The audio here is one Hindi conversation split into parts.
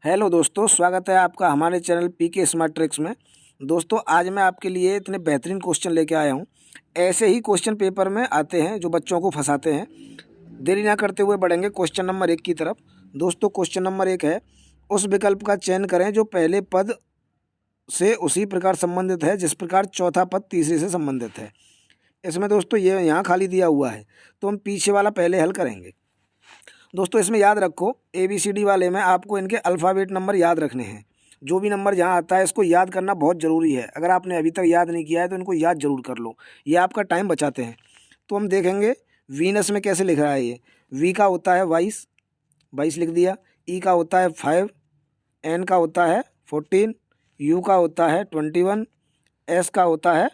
हेलो दोस्तों, स्वागत है आपका हमारे चैनल पीके स्मार्ट ट्रिक्स में। दोस्तों, आज मैं आपके लिए इतने बेहतरीन क्वेश्चन लेके आया हूँ। ऐसे ही क्वेश्चन पेपर में आते हैं जो बच्चों को फंसाते हैं। देरी ना करते हुए बढ़ेंगे क्वेश्चन नंबर 1 की तरफ। दोस्तों, क्वेश्चन नंबर 1 है, उस विकल्प का चयन करें जो पहले पद से उसी प्रकार संबंधित है जिस प्रकार चौथा पद तीसरे से संबंधित है। इसमें दोस्तों ये यहाँ खाली दिया हुआ है, तो हम पीछे वाला पहले हल करेंगे। दोस्तों, इसमें याद रखो, ABCD वाले में आपको इनके अल्फ़ाबेट नंबर याद रखने हैं। जो भी नंबर जहाँ आता है इसको याद करना बहुत ज़रूरी है। अगर आपने अभी तक याद नहीं किया है तो इनको याद ज़रूर कर लो, ये आपका टाइम बचाते हैं। तो हम देखेंगे वीनस में कैसे लिख रहा है ये। वी का होता है 22, 22 लिख दिया। ई का होता है 5, एन का होता है 14, यू का होता है 21, एस का होता है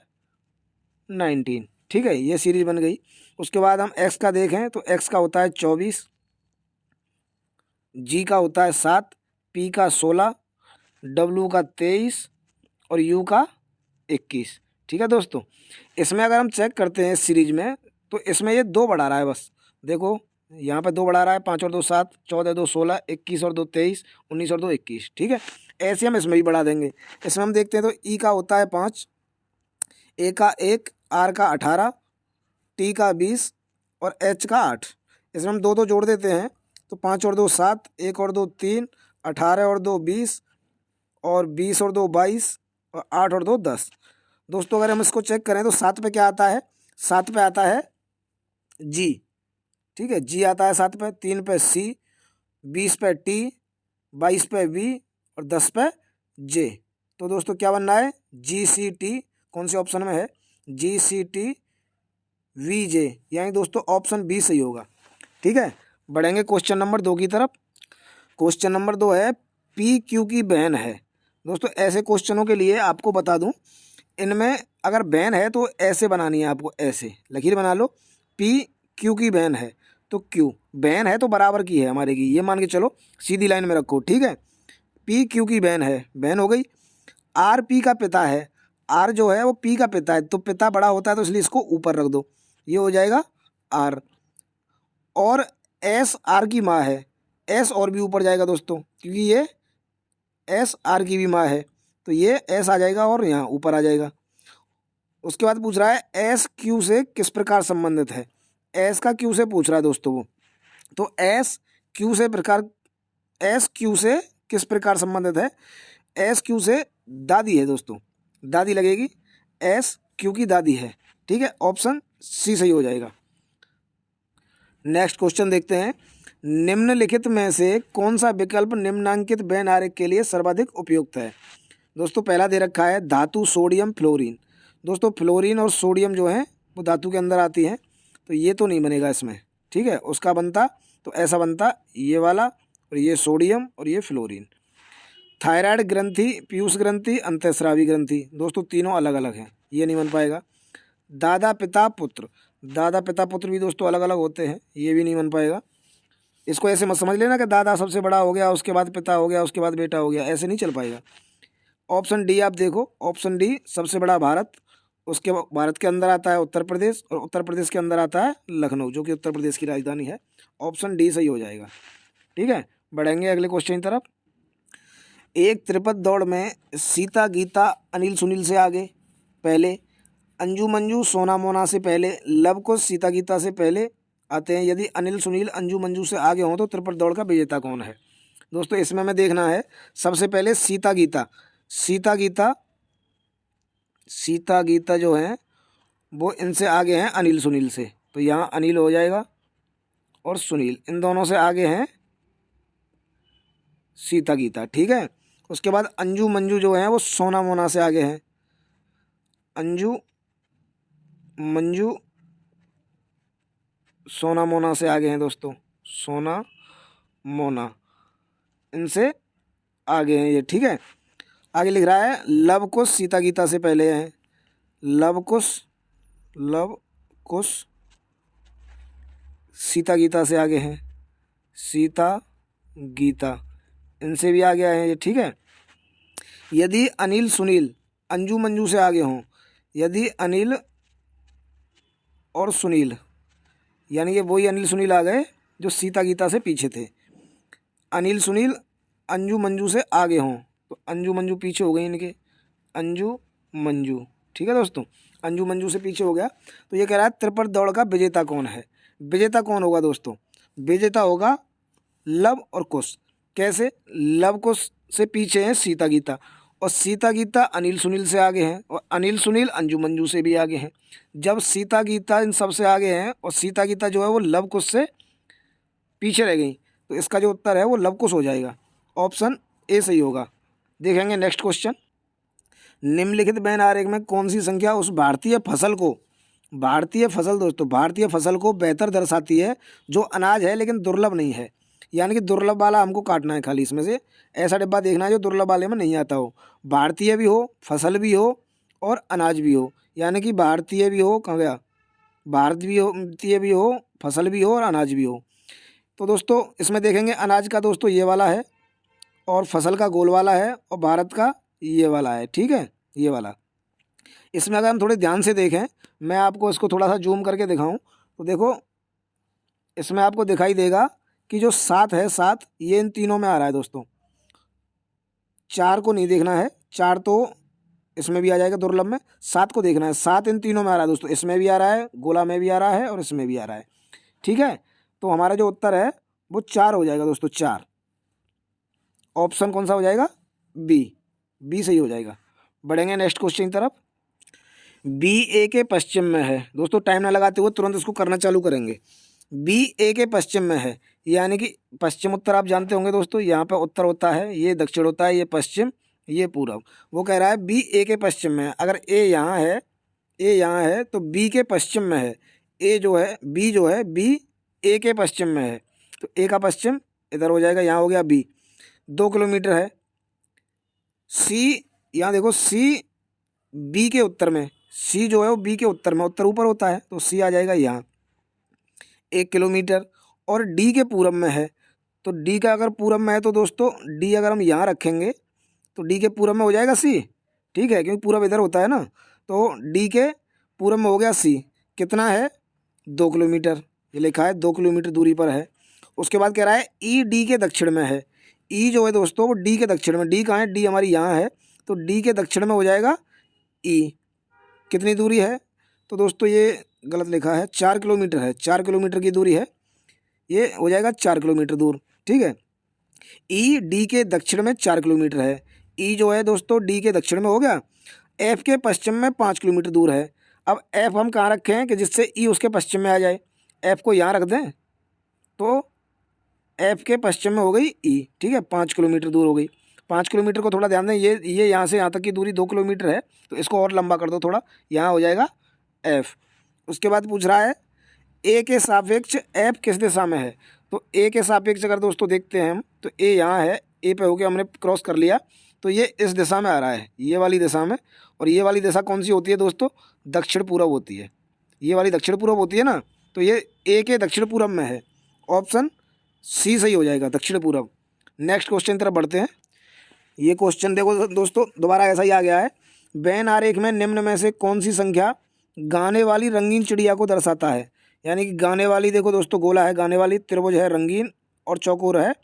19। ठीक है, ये सीरीज बन गई। उसके बाद हम एक्स का देखें तो एक्स का होता है 24, जी का होता है 7, पी का 16, डब्ल्यू का 23 और यू का 21। ठीक है दोस्तों, इसमें अगर हम चेक करते हैं सीरीज में तो इसमें ये 2 बढ़ा रहा है बस। देखो यहाँ पे 2 बढ़ा रहा है, 5 और 2 7, 14 2 16, 21 और 2 23, 19 और 2 21। ठीक है, ऐसे हम इसमें भी बढ़ा देंगे। इसमें हम देखते हैं तो ई का होता है 5, ए का 1, आर का 18, टी का 20 और एच का 8। इसमें हम 2 जोड़ देते हैं तो 5 और 2 7, 1 और 2 3, 18 और 2 20 और 20 और 2 22 और 8 और 2 10। दोस्तों, अगर हम इसको चेक करें तो 7 पे क्या आता है? 7 पे आता है जी। ठीक है, जी आता है 7 पे, 3 पे सी, 20 पे टी, 22 पे वी और 10 पे जे। तो दोस्तों क्या बनना है? GCT। कौन से ऑप्शन में है? GCTVJ, यानी दोस्तों ऑप्शन बी सही होगा। ठीक है, बढ़ेंगे क्वेश्चन नंबर 2 की तरफ। क्वेश्चन नंबर 2 है, PQ की बहन है। दोस्तों, ऐसे क्वेश्चनों के लिए आपको बता दूं, इनमें अगर बहन है तो ऐसे बनानी है आपको, ऐसे लकीर बना लो। PQ की बहन है तो Q बहन है तो बराबर की है हमारे की, ये मान के चलो, सीधी लाइन में रखो। ठीक है, PQ की बहन है, बहन हो गई। RP का पिता है, R जो है वो P का पिता है, तो पिता बड़ा होता है तो इसलिए इसको ऊपर रख दो, ये हो जाएगा R। और SR की माँ है, S और भी ऊपर जाएगा दोस्तों, क्योंकि ये SR की भी माँ है, तो ये S आ जाएगा और यहाँ ऊपर आ जाएगा। उसके बाद पूछ रहा है SQ से किस प्रकार संबंधित है। S का Q से पूछ रहा है दोस्तों वो, तो SQ से किस प्रकार संबंधित है? SQ से दादी है दोस्तों, दादी लगेगी, SQ की दादी है। ठीक है, ऑप्शन सी सही हो जाएगा। नेक्स्ट क्वेश्चन देखते हैं, निम्नलिखित में से कौन सा विकल्प निम्नांकित बेन आरेख के लिए सर्वाधिक उपयुक्त है? दोस्तों, पहला दे रखा है धातु सोडियम फ्लोरीन। दोस्तों, फ्लोरीन और सोडियम जो है वो धातु के अंदर आती हैं, तो ये तो नहीं बनेगा इसमें। ठीक है, उसका बनता तो ऐसा बनता, ये वाला और ये सोडियम और ये फ्लोरीन। थायराइड ग्रंथि, पीयूष ग्रंथि, अंतःस्रावी ग्रंथि, दोस्तों तीनों अलग अलग हैं, ये नहीं बन पाएगा। दादा पिता पुत्र, दादा पिता पुत्र भी दोस्तों अलग अलग होते हैं, ये भी नहीं बन पाएगा। इसको ऐसे मत समझ लेना कि दादा सबसे बड़ा हो गया, उसके बाद पिता हो गया, उसके बाद बेटा हो गया, ऐसे नहीं चल पाएगा। ऑप्शन डी आप देखो, ऑप्शन डी सबसे बड़ा भारत, उसके भारत के अंदर आता है उत्तर प्रदेश, और उत्तर प्रदेश के अंदर आता है लखनऊ, जो कि उत्तर प्रदेश की राजधानी है। ऑप्शन डी सही हो जाएगा। ठीक है, बढ़ेंगे अगले क्वेश्चन की तरफ। एक त्रिपद दौड़ में सीता गीता अनिल सुनील से आगे पहले, अंजू मंजू सोना मोना से पहले, लव कुश सीता गीता से पहले आते हैं। यदि अनिल सुनील अंजू मंजू से आगे हों तो त्रिपद दौड़ का विजेता कौन है? दोस्तों, इसमें हमें देखना है सबसे पहले सीता गीता। सीता गीता, सीता गीता जो है वो इनसे आगे हैं अनिल सुनील से, तो यहाँ अनिल हो जाएगा और सुनील, इन दोनों से आगे हैं सीता गीता। ठीक है, उसके बाद अंजू मंजू जो है वो सोना मोना से आगे हैं। अंजू मंजू सोना मोना से आगे हैं दोस्तों, सोना मोना इनसे आगे हैं ये। ठीक है, आगे लिख रहा है लव कुश सीता गीता से पहले हैं। लव कुश, लव कुश सीता गीता से आगे हैं, सीता गीता इनसे भी आगे आए हैं ये। ठीक है, यदि अनिल सुनील अंजू मंजू से आगे हों, यदि अनिल और सुनील, यानी कि वही अनिल सुनील आ गए जो सीता गीता से पीछे थे। अनिल सुनील अंजू मंजू से आगे हों। तो अंजू मंजू पीछे हो गई इनके, अंजू मंजू, ठीक है दोस्तों, अंजू मंजू से पीछे हो गया। तो ये कह रहा है त्रिपद दौड़ का विजेता कौन है। विजेता कौन होगा दोस्तों, विजेता होगा लव और कुश। कैसे, लव कुश से पीछे हैं सीता गीता, और सीता गीता अनिल सुनील से आगे हैं, और अनिल सुनील अंजू मंजू से भी आगे हैं। जब सीता गीता इन सब से आगे हैं और सीता गीता जो है वो लव कुश से पीछे रह गई, तो इसका जो उत्तर है वो लव कुश हो जाएगा। ऑप्शन ए सही होगा। देखेंगे नेक्स्ट क्वेश्चन। निम्नलिखित वेन आरेख में कौन सी संख्या उस भारतीय फसल को, भारतीय फसल दोस्तों, भारतीय फसल को बेहतर दर्शाती है जो अनाज है लेकिन दुर्लभ नहीं है। यानी कि दुर्लभ वाला हमको काटना है खाली, इसमें से ऐसा डिब्बा देखना है जो दुर्लभ वाले में नहीं आता हो। भारतीय भी हो, फसल भी हो और अनाज भी हो, यानी कि भारतीय भी हो, कहाँ गया, भारतीय भी हो, फसल भी हो और अनाज भी हो। तो दोस्तों इसमें देखेंगे अनाज का दोस्तों ये वाला है, और फसल का गोल वाला है, और भारत का ये वाला है, ठीक है, ये वाला। इसमें अगर हम थोड़े ध्यान से देखें, मैं आपको इसको थोड़ा सा जूम करके दिखाऊं, तो देखो इसमें आपको दिखाई देगा कि जो 7 है, 7 ये इन तीनों में आ रहा है दोस्तों। 4 को नहीं देखना है, 4 तो इसमें भी आ जाएगा दुर्लभ में, 7 को देखना है। 7 इन तीनों में आ रहा है दोस्तों, इसमें भी आ रहा है, गोला में भी आ रहा है और इसमें भी आ रहा है, ठीक है। तो हमारा जो उत्तर है वो 4 हो जाएगा दोस्तों, 4। ऑप्शन कौन सा हो जाएगा, बी सही हो जाएगा। बढ़ेंगे नेक्स्ट क्वेश्चन की तरफ। बी ए के पश्चिम में है दोस्तों, टाइम ना लगाते हुए तुरंत इसको करना चालू करेंगे। बी ए के पश्चिम में है, यानी कि पश्चिम उत्तर आप जानते होंगे दोस्तों, यहाँ पे उत्तर होता है, ये दक्षिण होता है, ये पश्चिम, ये पूरब। वो कह रहा है बी ए के पश्चिम में है। अगर ए यहाँ है, ए यहाँ है तो बी के पश्चिम में है। ए जो है, बी जो है, बी ए के पश्चिम में है, तो ए का पश्चिम इधर हो जाएगा, यहाँ हो गया बी। 2 किलोमीटर है। सी, यहाँ देखो सी बी के उत्तर में, सी जो है वो बी के उत्तर में, उत्तर ऊपर होता है, तो सी आ जाएगा यहाँ 1 किलोमीटर। और डी के पूरब में है, तो डी का अगर पूरब में है तो दोस्तों डी अगर हम यहाँ रखेंगे तो डी के पूरब में हो जाएगा सी, ठीक है, क्योंकि पूरब इधर होता है ना। तो डी के पूरब में हो गया सी। कितना है, 2 किलोमीटर, ये लिखा है 2 किलोमीटर दूरी पर है। उसके बाद कह रहा है ई डी के दक्षिण में है। ई जो है दोस्तों वो डी के दक्षिण में, डी कहाँ है, डी हमारी यहाँ है, तो डी के दक्षिण में हो जाएगा ई। कितनी दूरी है, तो दोस्तों ये गलत लिखा है, 4 किलोमीटर है, 4 किलोमीटर की दूरी है, ये हो जाएगा 4 किलोमीटर दूर, ठीक है। ई डी के दक्षिण में 4 किलोमीटर है। ई जो है दोस्तों डी के दक्षिण में हो गया। एफ के पश्चिम में 5 किलोमीटर दूर है। अब एफ हम कहाँ रखें कि जिससे ई उसके पश्चिम में आ जाए, एफ को यहाँ रख दें, तो एफ के पश्चिम में हो गई ई, ठीक है, 5 किलोमीटर दूर हो गई। 5 किलोमीटर को थोड़ा ध्यान दें, ये यहाँ से यहाँ तक की दूरी 2 किलोमीटर है, तो इसको और लंबा कर दो थोड़ा, यहाँ हो जाएगा एफ। उसके बाद पूछ रहा है ए के सापेक्ष एफ किस दिशा में है। तो ए के सापेक्ष अगर दोस्तों देखते हैं हम, तो ए यहाँ है, ए पे होके हमने क्रॉस कर लिया, तो ये इस दिशा में आ रहा है, ये वाली दिशा में। और ये वाली दिशा कौन सी होती है दोस्तों, दक्षिण पूरब होती है, ये वाली दक्षिण पूरब होती है ना, तो ये ए के दक्षिण पूरब में है। ऑप्शन सी सही हो जाएगा, दक्षिण पूरब। नेक्स्ट क्वेश्चन तरफ बढ़ते हैं। ये क्वेश्चन देखो दोस्तों दोबारा ऐसा ही आ गया है। वेन आरेख में निम्न में से कौन सी संख्या गाने वाली रंगीन चिड़िया को दर्शाता है। यानी कि गाने वाली देखो दोस्तों गोला है गाने वाली, त्रिभुज है रंगीन, और चौकोर है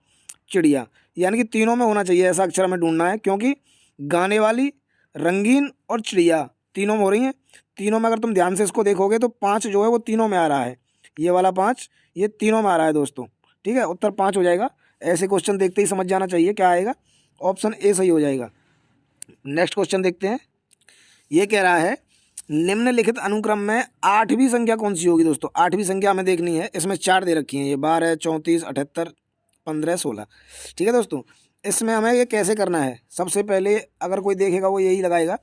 चिड़िया। यानी कि तीनों में होना चाहिए, ऐसा अक्षर हमें ढूंढना है, क्योंकि गाने वाली, रंगीन और चिड़िया तीनों में हो रही हैं। तीनों में अगर तुम ध्यान से इसको देखोगे तो 5 जो है वो तीनों में आ रहा है, ये वाला 5 ये तीनों में आ रहा है दोस्तों, ठीक है, उत्तर 5 हो जाएगा। ऐसे क्वेश्चन देखते ही समझ जाना चाहिए क्या आएगा, ऑप्शन ए सही हो जाएगा। नेक्स्ट क्वेश्चन देखते हैं। ये कह रहा है निम्नलिखित अनुक्रम में 8वीं संख्या कौन सी होगी दोस्तों। 8वीं संख्या हमें देखनी है, इसमें 4 दे रखी हैं, ये 12, 34, 78, 15, 16, ठीक है दोस्तों। इसमें हमें ये कैसे करना है, सबसे पहले अगर कोई देखेगा वो यही लगाएगा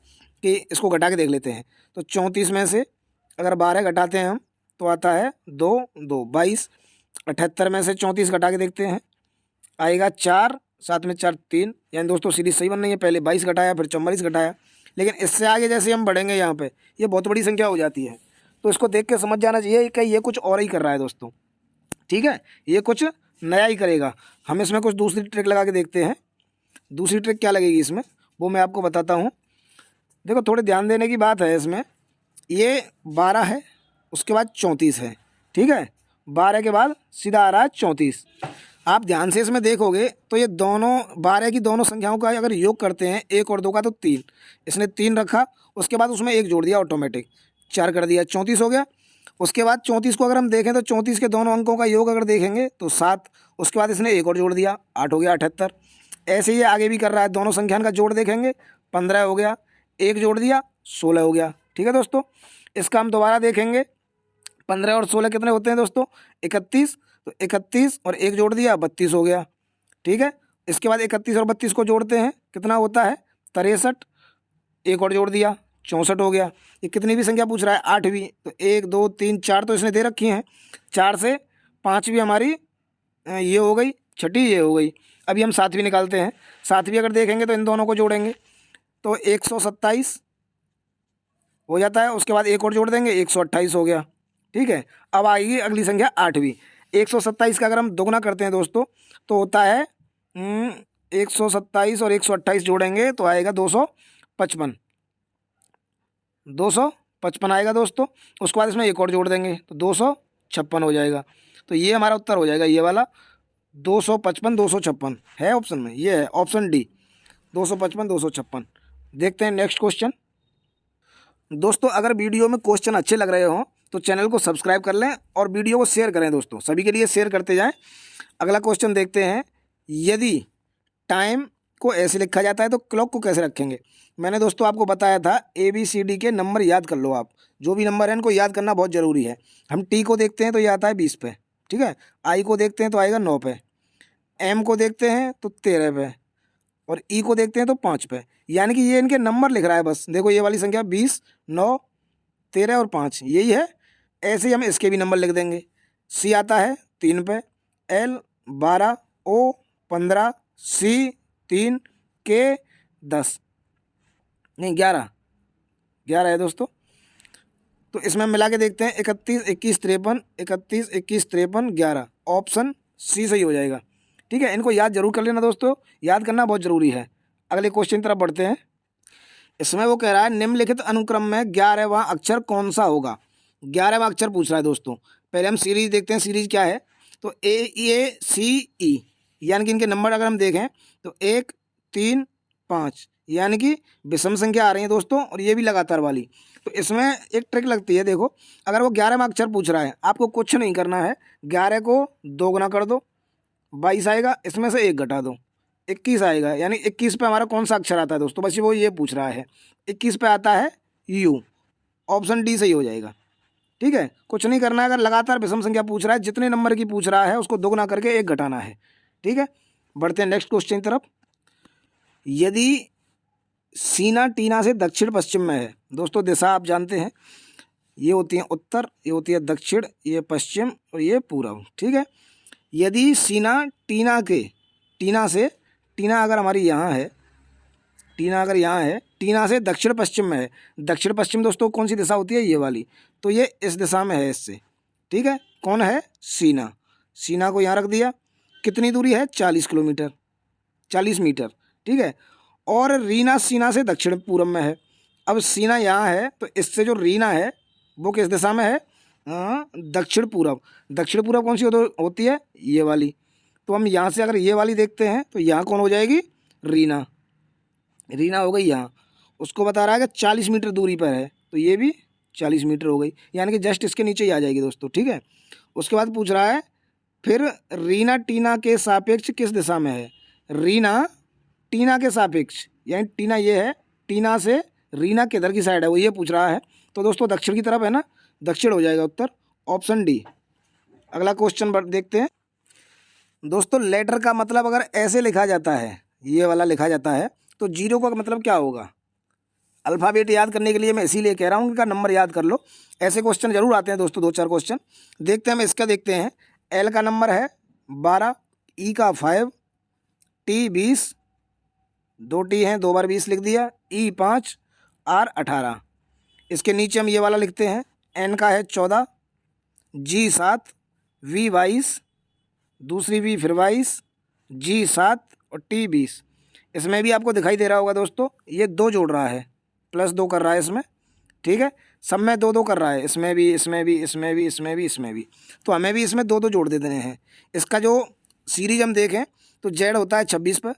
कि इसको घटा के देख लेते हैं। तो 34 में से अगर 12 घटाते हैं हम तो आता है 2, 2, 22। 78 में से 34 घटा के देखते हैं, आएगा 4, 7 में 4, 3। यानी दोस्तों सीरीज सही बन रही है, पहले 22 घटाया फिर 44 घटाया। लेकिन इससे आगे जैसे हम बढ़ेंगे यहाँ पे ये बहुत बड़ी संख्या हो जाती है, तो इसको देख के समझ जाना चाहिए कि ये कुछ और ही कर रहा है दोस्तों, ठीक है, ये कुछ नया ही करेगा। हम इसमें कुछ दूसरी ट्रिक लगा के देखते हैं। दूसरी ट्रिक क्या लगेगी इसमें वो मैं आपको बताता हूँ। देखो थोड़े ध्यान देने की बात है इसमें, ये 12 है, उसके बाद 34 है, ठीक है, 12 के बाद सीधा आ रहा है 34। आप ध्यान से इसमें देखोगे तो ये दोनों 12 की दोनों संख्याओं का अगर योग करते हैं 1 और 2 का तो 3, इसने 3 रखा, उसके बाद उसमें 1 जोड़ दिया ऑटोमेटिक, 4 कर दिया, 34 हो गया। उसके बाद 34 को अगर हम देखें तो 34 के दोनों अंकों का योग अगर देखेंगे तो 7, उसके बाद इसने 1 और जोड़ दिया, 8 हो गया 78। ऐसे ही आगे भी कर रहा है, दोनों संख्या का जोड़ देखेंगे 15 हो गया, 1 जोड़ दिया 16 हो गया। ठीक है दोस्तों, इसका हम दोबारा देखेंगे 15 और 16 कितने होते हैं दोस्तों 31, तो 31 और 1 जोड़ दिया 32 हो गया। ठीक है, इसके बाद 31 और 32 को जोड़ते हैं कितना होता है 63, 1 और जोड़ दिया 64 हो गया। ये कितनी भी संख्या पूछ रहा है 8वीं, तो 1 2 3 4 तो इसने दे रखी हैं, 4 से 5 भी हमारी ये हो गई, छठी ये हो गई। अभी हम 7वीं निकालते हैं। 7वीं अगर देखेंगे तो इन दोनों को जोड़ेंगे तो 127 हो जाता है, उसके बाद 1 और जोड़ देंगे 128 हो गया। ठीक है, अब आएगी अगली संख्या 8वीं। 127 का अगर हम दोगुना करते हैं दोस्तों तो होता है 127 और 128 जोड़ेंगे तो आएगा 255, 255 आएगा दोस्तों। उसके बाद इसमें 1 और जोड़ देंगे तो 256 हो जाएगा। तो ये हमारा उत्तर हो जाएगा, ये वाला 255 256 है ऑप्शन में, ये है ऑप्शन डी 255 256। देखते हैं नेक्स्ट क्वेश्चन। दोस्तों अगर वीडियो में क्वेश्चन अच्छे लग रहे हों तो चैनल को सब्सक्राइब कर लें और वीडियो को शेयर करें दोस्तों, सभी के लिए शेयर करते जाएं। अगला क्वेश्चन देखते हैं, यदि टाइम को ऐसे लिखा जाता है तो क्लॉक को कैसे रखेंगे। मैंने दोस्तों आपको बताया था ABCD के नंबर याद कर लो, आप जो भी नंबर हैं इनको याद करना बहुत ज़रूरी है। हम T को देखते हैं तो ये आता है 20 पे, ठीक है। I को देखते हैं तो आएगा 9 पे, M को देखते हैं तो 13 पे, और E को देखते हैं तो 5 पे। यानी कि ये इनके नंबर लिख रहा है बस। देखो ये वाली संख्या 20, 9, 13 और 5 यही है। ऐसे ही हम इसके भी नंबर लिख देंगे। C आता है 3 पे, L 12, O 15, C 3, K 10 नहीं 11 है दोस्तों। तो इसमें हम मिला के देखते हैं 31 21 53, 31 21 53 11, ऑप्शन C सही हो जाएगा। ठीक है, इनको याद जरूर कर लेना दोस्तों, याद करना बहुत ज़रूरी है। अगले क्वेश्चन की तरफ बढ़ते हैं। इसमें वो कह रहा है निम्नलिखित अनुक्रम में 11वां अक्षर कौन सा होगा। 11वां अक्षर पूछ रहा है दोस्तों। पहले हम सीरीज देखते हैं, सीरीज क्या है। तो AACE यानी कि इनके नंबर अगर हम देखें तो 1 3 5 यानी कि विषम संख्या आ रही है दोस्तों, और ये भी लगातार वाली। तो इसमें एक ट्रिक लगती है, देखो अगर वो 11वां अक्षर पूछ रहा है, आपको कुछ नहीं करना है, 11 को 2 गुना कर दो, 22 आएगा, इसमें से 1 घटा दो, 21 आएगा। यानी 21 पे हमारा कौन सा अक्षर आता है दोस्तों, बस वो ये पूछ रहा है। 21 पे आता है U, ऑप्शन डी सही हो जाएगा। ठीक है, कुछ नहीं करना है। अगर लगातार विषम संख्या पूछ रहा है, जितने नंबर की पूछ रहा है उसको दोगुना करके 1 घटाना है। ठीक है, बढ़ते हैं नेक्स्ट क्वेश्चन की तरफ। यदि सीना टीना से दक्षिण पश्चिम में है दोस्तों, दिशा आप जानते हैं, ये होती है उत्तर, ये होती है दक्षिण, ये पश्चिम और ये पूर्व। ठीक है, यदि सीना टीना के टीना से टीना अगर हमारी यहाँ है, टीना अगर यहाँ है, टीना से दक्षिण पश्चिम में है। दक्षिण पश्चिम दोस्तों कौन सी दिशा होती है, ये वाली। तो ये इस दिशा में है इससे। ठीक है, कौन है सीना। सीना को यहाँ रख दिया, कितनी दूरी है 40 किलोमीटर, 40 मीटर। ठीक है, और रीना सीना से दक्षिण पूर्व में है। अब सीना यहाँ है तो इससे जो रीना है वो किस दिशा में है, दक्षिण पूर्व। दक्षिण पूर्व कौन सी होती है, ये वाली। तो हम यहाँ से अगर ये वाली देखते हैं तो यहाँ कौन हो जाएगी, रीना। रीना हो गई यहाँ, उसको बता रहा है कि 40 मीटर दूरी पर है, तो ये भी 40 मीटर हो गई, यानी कि जस्ट इसके नीचे ही आ जाएगी दोस्तों। ठीक है, उसके बाद पूछ रहा है फिर रीना टीना के सापेक्ष किस दिशा में है। रीना टीना के सापेक्ष, यानी टीना ये है, टीना से रीना किधर की साइड है वो ये पूछ रहा है। तो दोस्तों दक्षिण की तरफ है ना, दक्षिण हो जाएगा उत्तर, ऑप्शन डी। अगला क्वेश्चन देखते हैं दोस्तों। लेटर का मतलब अगर ऐसे लिखा जाता है, ये वाला लिखा जाता है, तो जीरो का मतलब क्या होगा। अल्फ़ाबेट याद करने के लिए मैं इसीलिए कह रहा हूँ कि नंबर याद कर लो। ऐसे क्वेश्चन जरूर आते हैं दोस्तों, 2-4 क्वेश्चन देखते हैं। हम इसका देखते हैं। एल का नंबर है 12, ई का 5, टी 20, 2 टी हैं, 2 बार 20 लिख दिया, ई 5, आर 18। इसके नीचे हम ये वाला लिखते हैं। एन का है 14, जी 7, वी 22, दूसरी वी फिर 22, जी 7 और टी 20। इसमें भी आपको दिखाई दे रहा होगा दोस्तों, ये 2 जोड़ रहा है, +2 कर रहा है इसमें। ठीक है, सब में 2-2 कर रहा है, इसमें भी, इसमें भी, इसमें भी, इसमें भी, इसमें भी। तो हमें भी इसमें 2-2 जोड़ दे देने हैं। इसका जो सीरीज हम देखें तो जेड होता है 26 पे,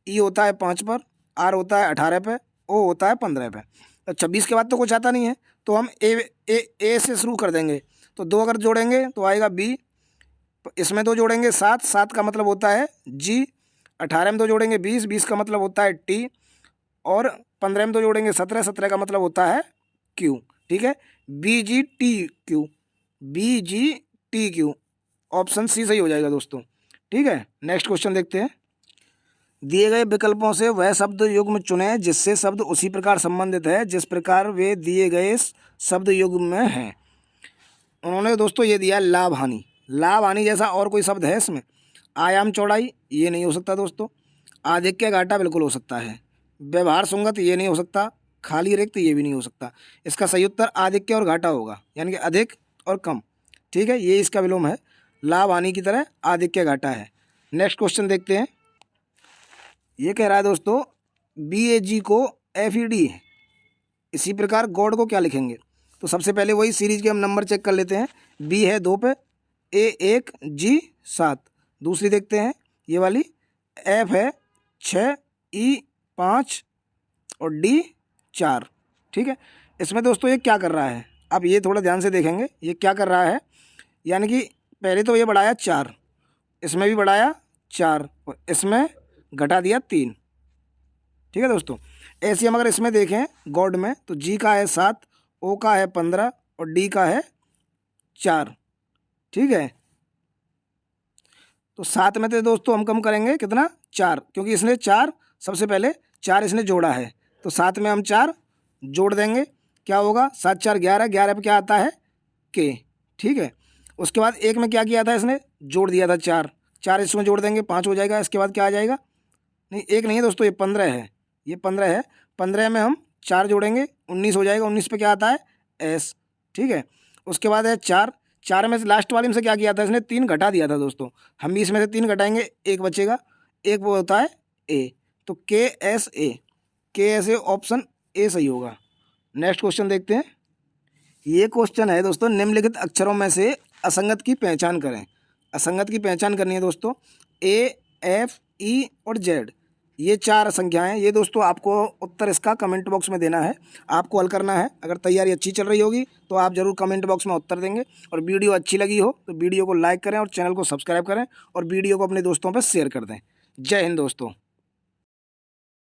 ई होता है 5 पर, आर होता है 18 पे, ओ होता है 15 पे। तो 26 के बाद तो कुछ आता नहीं है, तो हम ए से शुरू कर देंगे। तो 2 अगर जोड़ेंगे तो आएगा बी, इसमें 2 जोड़ेंगे 7, 7 का मतलब होता है जी, 18 में 2 जोड़ेंगे 20, 20 का मतलब होता है टी, और 15 में 2 जोड़ेंगे 17, 17 का मतलब होता है क्यू। ठीक है, B G T Q, B G T Q, option C सही हो जाएगा दोस्तों। ठीक है, नेक्स्ट क्वेश्चन देखते हैं। दिए गए विकल्पों से वह शब्द युग्म चुनें जिससे शब्द उसी प्रकार संबंधित है जिस प्रकार वे दिए गए शब्द युग्म में हैं। उन्होंने दोस्तों ये दिया लाभ हानि। लाभ हानि जैसा और कोई शब्द है इसमें? आयाम चौड़ाई ये नहीं हो सकता दोस्तों। आधिक्य घाटा बिल्कुल हो सकता है। व्यवहार सुंगत ये नहीं हो सकता। खाली रिक्त ये भी नहीं हो सकता। इसका सही उत्तर आधिक्य और घाटा होगा, यानी कि अधिक और कम। ठीक है, ये इसका विलोम है। लाभ हानि की तरह आधिक्य घाटा है। नेक्स्ट क्वेश्चन देखते हैं। ये कह रहा है दोस्तों BAG को FED है, इसी प्रकार गॉड को क्या लिखेंगे? तो सबसे पहले वही सीरीज के हम नंबर चेक कर लेते हैं। B है 2 पे, A 1, G 7। दूसरी देखते हैं ये वाली, F है 6, E 5 और D 4। ठीक है, इसमें दोस्तों ये क्या कर रहा है, अब ये थोड़ा ध्यान से देखेंगे ये क्या कर रहा है। यानी कि पहले तो ये बढ़ाया 4, इसमें भी बढ़ाया 4 और इसमें घटा दिया 3। ठीक है दोस्तों, ऐसे हम अगर इसमें देखें गॉड में तो जी का है 7, ओ का है 15 और डी का है 4। ठीक है, तो 7 में से दोस्तों हम कम करेंगे कितना, 4, क्योंकि इसने 4 सबसे पहले 4 इसने जोड़ा है, तो 7 में हम 4 जोड़ देंगे। क्या होगा, 7 4 11, 11 पे क्या आता है के। ठीक है, उसके बाद 1 में क्या किया था इसने, जोड़ दिया था 4, 4 इसमें जोड़ देंगे 5 हो जाएगा। इसके बाद क्या आ जाएगा, नहीं 1 नहीं है दोस्तों, ये 15 है, ये 15 है। 15 में हम 4 जोड़ेंगे 19 हो जाएगा। 19 पे क्या आता है एस। ठीक है, उसके बाद है 4, 4 में से लास्ट वाले में से क्या किया था इसने, 3 घटा दिया था दोस्तों। हम भी इसमें से 3 घटाएंगे, 1 बचेगा, 1 वो होता है ए। तो KSA ऑप्शन ए सही होगा। नेक्स्ट क्वेश्चन देखते हैं। ये क्वेश्चन है दोस्तों, निम्नलिखित अक्षरों में से असंगत की पहचान करें। असंगत की पहचान करनी है दोस्तों। A, F, E और Z, ये 4 संख्याएं। ये दोस्तों आपको उत्तर इसका कमेंट बॉक्स में देना है, आपको हल करना है। अगर तैयारी अच्छी चल रही होगी तो आप जरूर कमेंट बॉक्स में उत्तर देंगे। और वीडियो अच्छी लगी हो तो वीडियो को लाइक करें और चैनल को सब्सक्राइब करें और वीडियो को अपने दोस्तों पर शेयर कर दें। जय हिंद दोस्तों।